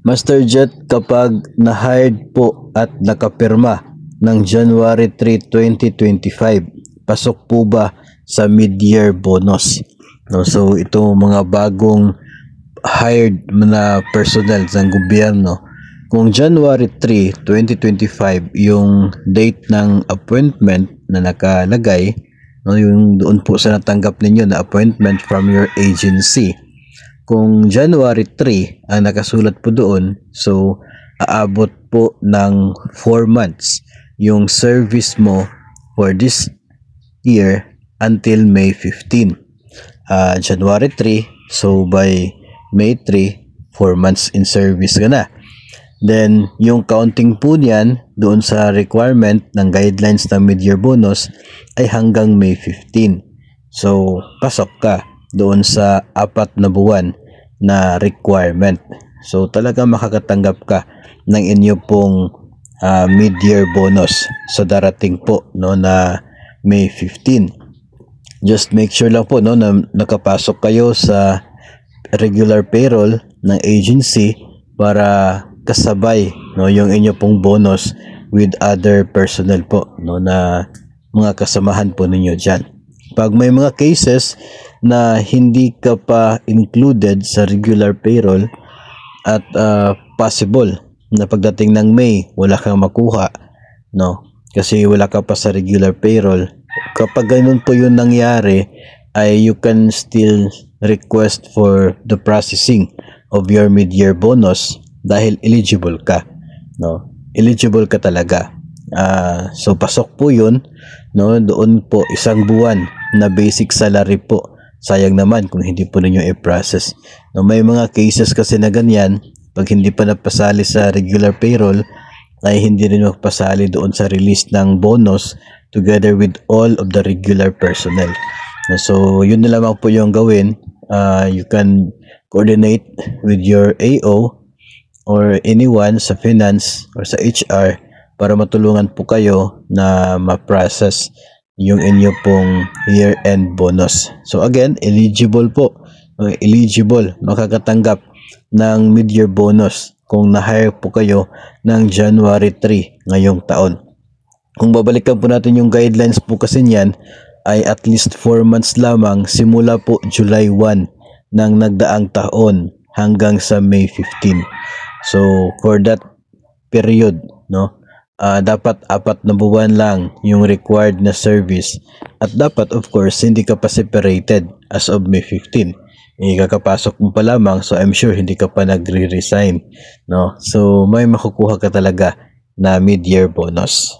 Master Jet, kapag na-hired po at nakapirma ng January 3, 2025, pasok po ba sa mid-year bonus? No, so ito mga bagong hired na personnel ng gobyerno, kung January 3, 2025 yung date ng appointment na nakalagay, no, yung doon po sa natanggap ninyo na appointment from your agency, kung January 3 ang nakasulat po doon, so aabot po ng 4 months yung service mo for this year until May 15. January 3, so by May 3, 4 months in service ka na. Then, yung counting po niyan doon sa requirement ng guidelines ng mid-year bonus ay hanggang May 15. So, pasok ka doon sa 4 na buwan na requirement. So, talagang makakatanggap ka ng inyo pong mid-year bonus sa darating po, no, na May 15. Just make sure lang po, no, na nakapasok kayo sa regular payroll ng agency para kasabay, no, yung inyo pong bonus with other personnel po, no, na mga kasamahan po ninyo dyan. Pag may mga cases na hindi ka pa included sa regular payroll at possible na pagdating ng May wala kang makuha, no, kasi wala ka pa sa regular payroll, kapag ganun po yung nangyari, ay you can still request for the processing of your mid-year bonus dahil eligible ka, no, eligible ka talaga. So pasok po yun, no, doon po 1 buwan na basic salary po. Sayang naman kung hindi po ninyo i-process, no. May mga cases kasi na ganyan, pag hindi pa napasali sa regular payroll ay hindi rin magpasali doon sa release ng bonus together with all of the regular personnel. So yun na lamang po yung gawin. You can coordinate with your AO or anyone sa finance or sa HR para matulungan po kayo na ma-process yung inyo pong year-end bonus. So again, eligible po. Eligible, makakatanggap ng mid-year bonus kung na-hire po kayo ng January 3 ngayong taon. Kung babalikan po natin yung guidelines po kasi niyan, ay at least 4 months lamang simula po July 1 ng nagdaang taon hanggang sa May 15. So for that period, no, dapat 4 na buwan lang yung required na service, at dapat of course hindi ka pa separated as of May 15. Kakapasok mo pa lamang, so I'm sure hindi ka pa nagre-resign, no, so may makukuha ka talaga na mid-year bonus.